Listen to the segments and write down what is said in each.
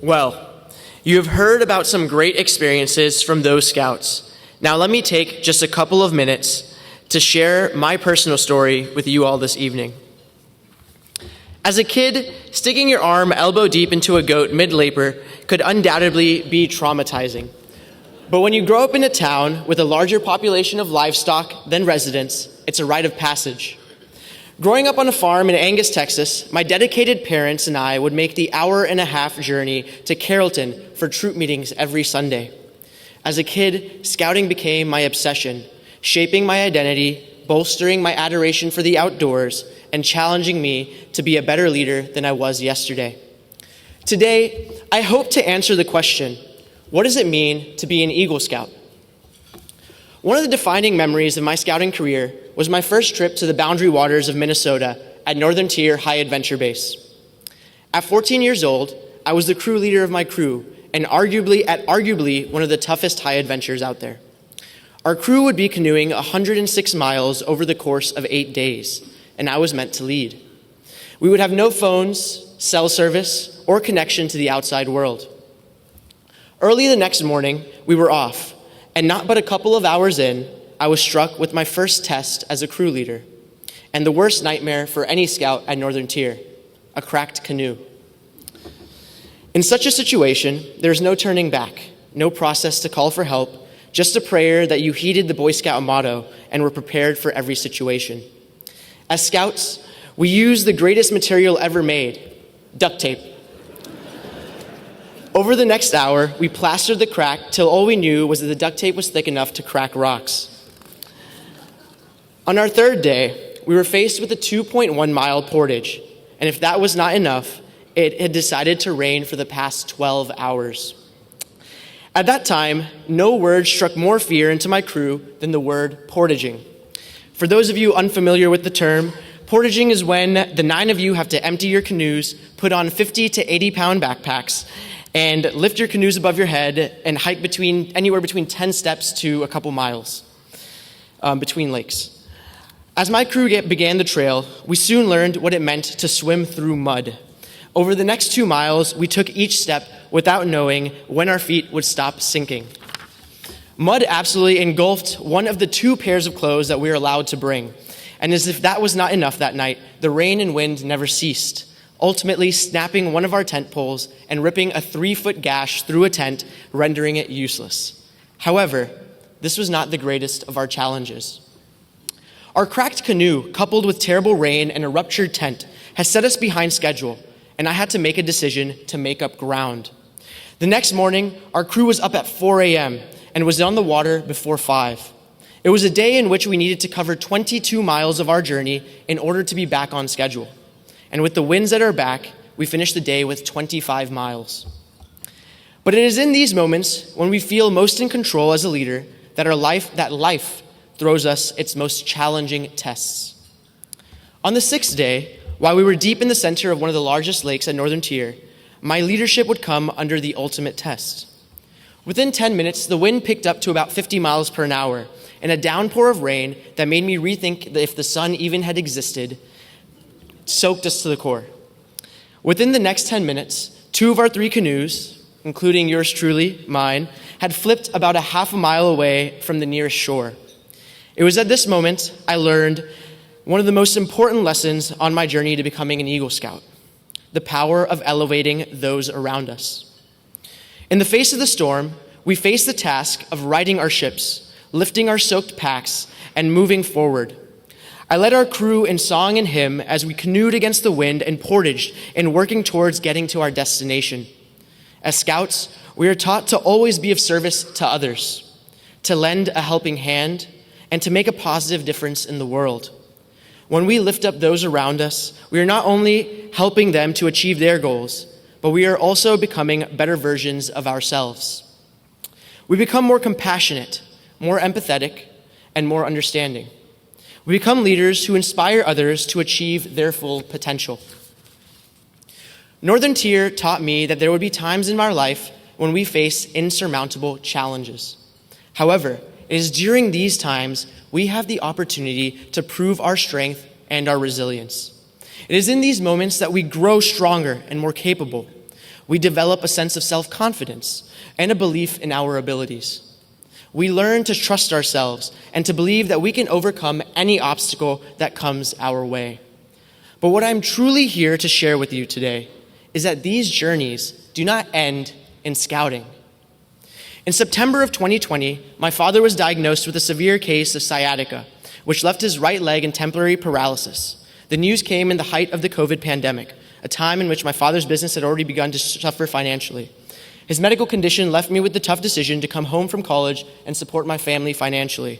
Well, you have heard about some great experiences from those scouts. Now let me take just a couple of minutes to share my personal story with you all this evening. As a kid, sticking your arm elbow deep into a goat mid-labor could undoubtedly be traumatizing. But when you grow up in a town with a larger population of livestock than residents, it's a rite of passage. Growing up on a farm in Angus, Texas, my dedicated parents and I would make the hour-and-a-half journey to Carrollton for troop meetings every Sunday. As a kid, scouting became my obsession, shaping my identity, bolstering my adoration for the outdoors, and challenging me to be a better leader than I was yesterday. Today, I hope to answer the question, what does it mean to be an Eagle Scout? One of the defining memories of my scouting career was my first trip to the boundary waters of Minnesota at Northern Tier High Adventure Base. At 14 years old, I was the crew leader of my crew and arguably one of the toughest high adventures out there. Our crew would be canoeing 106 miles over the course of 8 days, and I was meant to lead. We would have no phones, cell service, or connection to the outside world. Early the next morning, we were off, and not but a couple of hours in, I was struck with my first test as a crew leader, and the worst nightmare for any scout at Northern Tier, a cracked canoe. In such a situation, there's no turning back, no process to call for help, just a prayer that you heeded the Boy Scout motto and were prepared for every situation. As scouts, we use the greatest material ever made, duct tape. Over the next hour, we plastered the crack till all we knew was that the duct tape was thick enough to crack rocks. On our third day, we were faced with a 2.1-mile portage, and if that was not enough, it had decided to rain for the past 12 hours. At that time, no word struck more fear into my crew than the word portaging. For those of you unfamiliar with the term, portaging is when the 9 of you have to empty your canoes, put on 50 to 80-pound backpacks, and lift your canoes above your head and hike anywhere between 10 steps to a couple miles between lakes. As my crew began the trail, we soon learned what it meant to swim through mud. Over the next 2 miles, we took each step without knowing when our feet would stop sinking. Mud absolutely engulfed one of the 2 pairs of clothes that we were allowed to bring. And as if that was not enough that night, the rain and wind never ceased, ultimately snapping one of our tent poles and ripping a 3-foot gash through a tent, rendering it useless. However, this was not the greatest of our challenges. Our cracked canoe, coupled with terrible rain and a ruptured tent, has set us behind schedule, and I had to make a decision to make up ground. The next morning, our crew was up at 4 a.m. and was on the water before 5. It was a day in which we needed to cover 22 miles of our journey in order to be back on schedule. And with the winds at our back, we finished the day with 25 miles. But it is in these moments when we feel most in control as a leader that life throws us its most challenging tests. On the 6th day, while we were deep in the center of one of the largest lakes at Northern Tier, my leadership would come under the ultimate test. Within 10 minutes, the wind picked up to about 50 miles per hour, and a downpour of rain that made me rethink if the sun even had existed soaked us to the core. Within the next 10 minutes, 2 of our 3 canoes, including yours truly, mine, had flipped about a half a mile away from the nearest shore. It was at this moment I learned one of the most important lessons on my journey to becoming an Eagle Scout, the power of elevating those around us. In the face of the storm, we faced the task of righting our ships, lifting our soaked packs, and moving forward. I led our crew in song and hymn as we canoed against the wind and portaged in working towards getting to our destination. As scouts, we are taught to always be of service to others, to lend a helping hand, and to make a positive difference in the world. When we lift up those around us, we are not only helping them to achieve their goals, but we are also becoming better versions of ourselves. We become more compassionate, more empathetic, and more understanding. We become leaders who inspire others to achieve their full potential. Northern Tier taught me that there would be times in my life when we face insurmountable challenges. However, it is during these times we have the opportunity to prove our strength and our resilience. It is in these moments that we grow stronger and more capable. We develop a sense of self-confidence and a belief in our abilities. We learn to trust ourselves and to believe that we can overcome any obstacle that comes our way. But what I'm truly here to share with you today is that these journeys do not end in scouting. In September of 2020, my father was diagnosed with a severe case of sciatica, which left his right leg in temporary paralysis. The news came in the height of the COVID pandemic, a time in which my father's business had already begun to suffer financially. His medical condition left me with the tough decision to come home from college and support my family financially.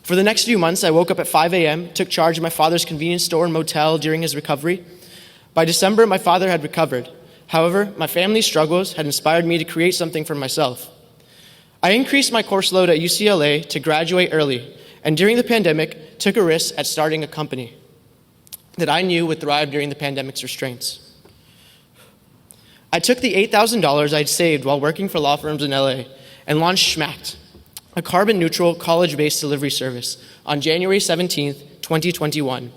For the next few months, I woke up at 5 a.m., took charge of my father's convenience store and motel during his recovery. By December, my father had recovered. However, my family's struggles had inspired me to create something for myself. I increased my course load at UCLA to graduate early, and during the pandemic, took a risk at starting a company that I knew would thrive during the pandemic's restraints. I took the $8,000 I'd saved while working for law firms in LA and launched Schmacked, a carbon-neutral, college-based delivery service, on January 17th, 2021.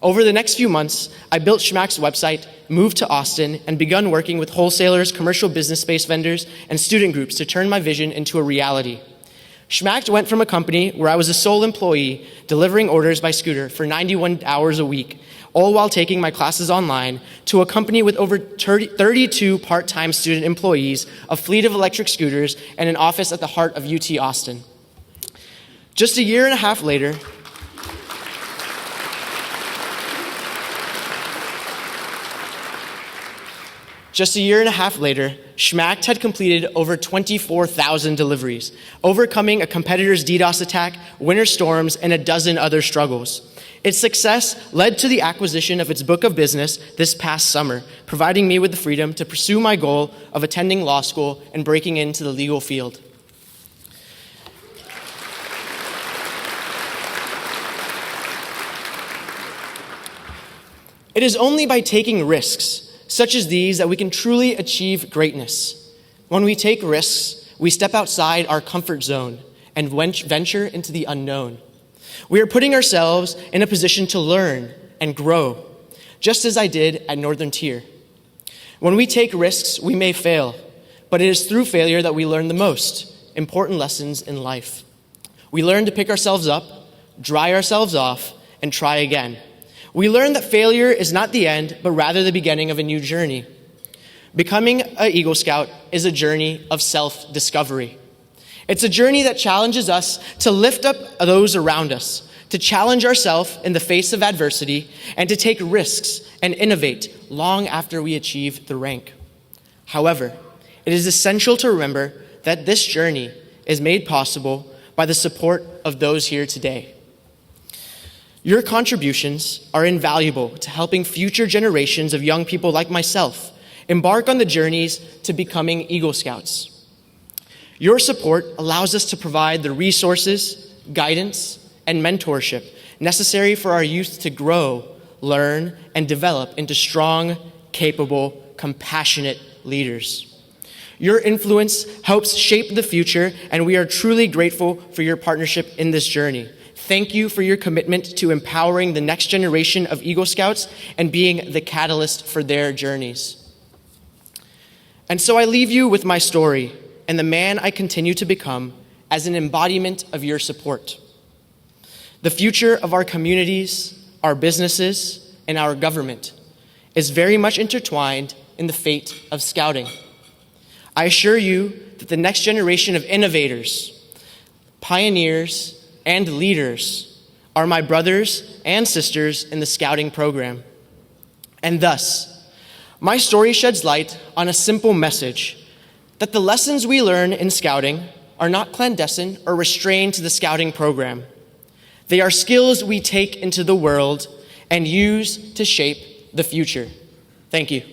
Over the next few months, I built Schmack's website, moved to Austin, and begun working with wholesalers, commercial business space vendors, and student groups to turn my vision into a reality. Schmacked went from a company where I was a sole employee delivering orders by scooter for 91 hours a week, all while taking my classes online, to a company with over 32 part-time student employees, a fleet of electric scooters, and an office at the heart of UT Austin. Just a year and a half later, Schmacked had completed over 24,000 deliveries, overcoming a competitor's DDoS attack, winter storms, and a dozen other struggles. Its success led to the acquisition of its book of business this past summer, providing me with the freedom to pursue my goal of attending law school and breaking into the legal field. It is only by taking risks such as these that we can truly achieve greatness. When we take risks, we step outside our comfort zone and venture into the unknown. We are putting ourselves in a position to learn and grow, just as I did at Northern Tier. When we take risks, we may fail, but it is through failure that we learn the most important lessons in life. We learn to pick ourselves up, dry ourselves off, and try again. We learn that failure is not the end, but rather the beginning of a new journey. Becoming an Eagle Scout is a journey of self-discovery. It's a journey that challenges us to lift up those around us, to challenge ourselves in the face of adversity, and to take risks and innovate long after we achieve the rank. However, it is essential to remember that this journey is made possible by the support of those here today. Your contributions are invaluable to helping future generations of young people like myself embark on the journeys to becoming Eagle Scouts. Your support allows us to provide the resources, guidance, and mentorship necessary for our youth to grow, learn, and develop into strong, capable, compassionate leaders. Your influence helps shape the future, and we are truly grateful for your partnership in this journey. Thank you for your commitment to empowering the next generation of Eagle Scouts and being the catalyst for their journeys. And so I leave you with my story and the man I continue to become as an embodiment of your support. The future of our communities, our businesses, and our government is very much intertwined in the fate of scouting. I assure you that the next generation of innovators, pioneers, and leaders are my brothers and sisters in the scouting program. And thus, my story sheds light on a simple message that the lessons we learn in scouting are not clandestine or restrained to the scouting program. They are skills we take into the world and use to shape the future. Thank you.